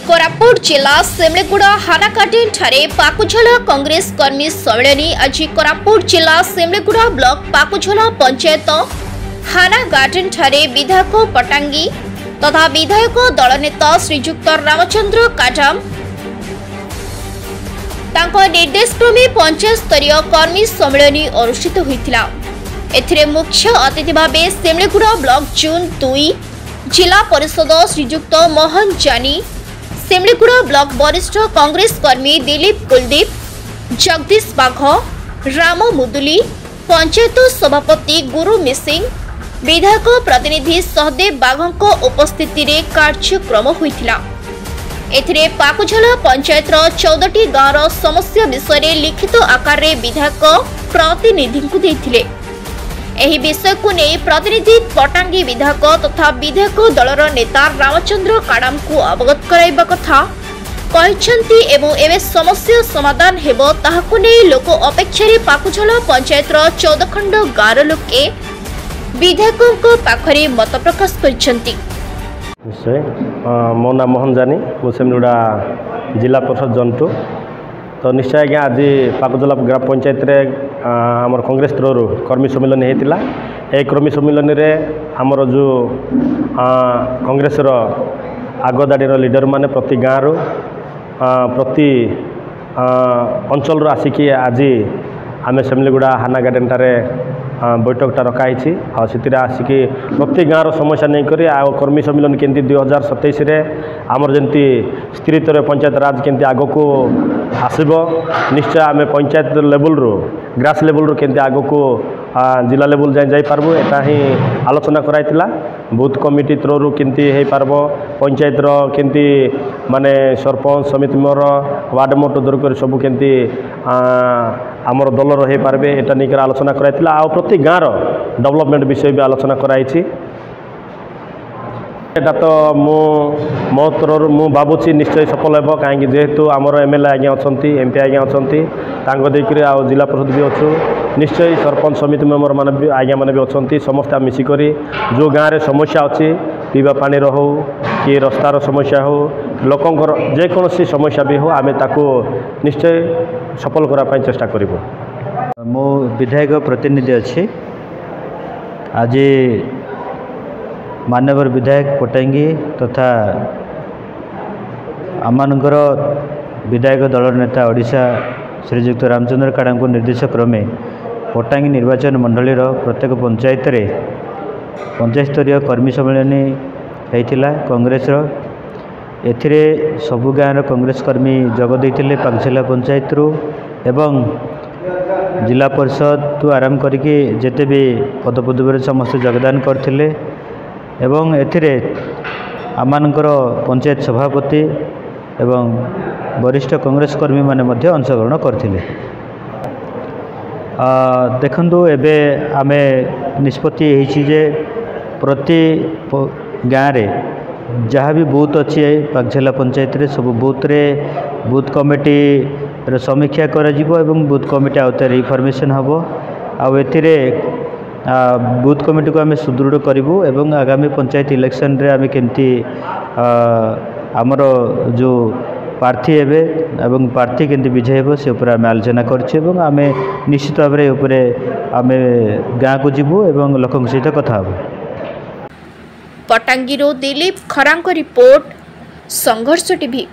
कोरापुट जिला सेमलीगुड़ा हानाकाटेन ठारे पाकुझला कांग्रेस कर्मी सम्मेलनी आज कोरापुट जिला सेमलीगुड़ा ब्लॉक पाकुझला पंचायत हाना गार्डन ठारे विधायक पटांगी तथा विधायक दल नेता श्रीजुक्त रामचंद्र काडाम तांको निर्देशक्रमे पंचायत स्तरीय कर्मी सम्मेलनी अनुष्ठित होइतिला। एथिरे मुख्य अतिथि भावे सेमलीगुड़ा ब्लॉक जून 2 जिला परिषद श्रीजुक्त मोहन जानी, सेमलीगुड़ा ब्लॉक वरिष्ठ कांग्रेस कर्मी दिलीप कुलदीप, जगदीश बाघ, राम मुदुली, पंचायत सभापति गुरु मिसिंग, विधायक प्रतिनिधि सहदेव बाघ उपस्थिति रे कार्यक्रम होइतिला। एथिरे पाकुझला पंचायत 14टी गाँवर समस्या विषय लिखित आकार रे विधायक प्रतिनिधि को देथिले। एही विषय को नहीं प्रतिनिधि पटांगी विधायक तथा विधायक दलर नेता रामचंद्र काडाम को अवगत कराइबा कथा कहछंती एवं एवे समस्या समाधान हेबो ताहाकु नै लोक अपेक्षा रे पाकुझला पंचायत 14 खंड गाँवर लोके विधायक पाखरे मत प्रकाश करछंती। मो नाम मोहन जानी, सेमलीगुड़ा जिला परिषद जंतु। तो निश्चय आज्ञा आज पाकुझला ग्राम पंचायत रे आमर कांग्रेस तरह कर्मी सम्मेलन होता। यह कर्मी सम्मेलन रे आमर जो कांग्रेस आगदाड़ी लीडर माने प्रति गाँव प्रति अंचल आसिकी आज आम सेमलीगुड़ा हाना गार्डन ठारे बैठकटा रखाई से आसिकी प्रति गाँव समस्या नहीं करी कर्मी सम्मेलन केंती 2027 रे आमर जंती स्त्री स्तर पंचायत राज केंती आग को आसब। निश्चय आम पंचायत लेवल रू ग्रास लेवल रू केंती आग को जिला लेवल जाए जापारबू एटा ही आलोचना कराइतिला। बूथ कमिटी तरह केंती हो पारब पंचायत केंती माने सरपंच समिति मोर वार्ड मोट दूर कर सब केंती आमर दल हो पारे एटा नहीं आलोचना कराइतिला। आ प्रति गाँव डेवलपमेंट विषय भी आलोचना कराई। एटा तो मो तरह मु भावुची निश्चय सफल हेब कहीं जेहेतु आमर एमएलए आज्ञा अच्छा एमपी आज्ञा अच्छा देकर आ जिला परिषद भी अच्छु निश्चय सरपंच समिति मेम्बर मान भी आज्ञा मैंने भी अच्छा समस्त मिसिक जो गाँव में समस्या अच्छी पीवा पानी हो कि रास्तार समस्या हो लोकंर जेकोसी समस्या भी हो आम ताको निश्चय सफल करने चेष्टा करूँ। मो विधायक प्रतिनिधि अच्छी आज मानवर विधायक पटांगी तथा आमर विधायक दल नेता ओडिशा श्रीजुक्त रामचंद्र काडाम को निर्देश क्रमे पटांगी निर्वाचन मंडली प्रत्येक पंचायत रे पंचायत स्तरीय कर्मी सम्मेलन होता कांग्रेस एथिरे सबु गाँव कांग्रेस कर्मी जोग देते पाकुझला पंचायत रू एवं जिला परिषद तु आरंभ करके जेते भी पदपदवी समस्त योगदान करथिले एवं एथिरे आमानकर पंचायत सभापति एवं वरिष्ठ कांग्रेस कर्मी माने मध्य अंशग्रहण करथिले। देखंतु एबे आमे निष्पत्ति होईछि जे प्रति गाँव रे जहाँ भी बूथ अच्छी पाकुझला पंचायत रे सब बूथ रे बूथ कमिटी समीक्षा करा जिवो एवं बूथ कमिटी आउते रिफॉर्मेशन हबो आ एथिरे बूथ कमिटी को आम सुदृढ़ करूँ एवं आगामी पंचायत इलेक्शन रे आम केमती आमर जो प्रार्थी हेबे एवं प्रार्थी केमती विजय हेबो से ऊपर आम आलोचना करछे आम निश्चित भाव आम गाँ को जीवु एवं लोकों सहित कथा हबो। पटांगी दिलीप खरांक रिपोर्ट संघर्ष टीवी।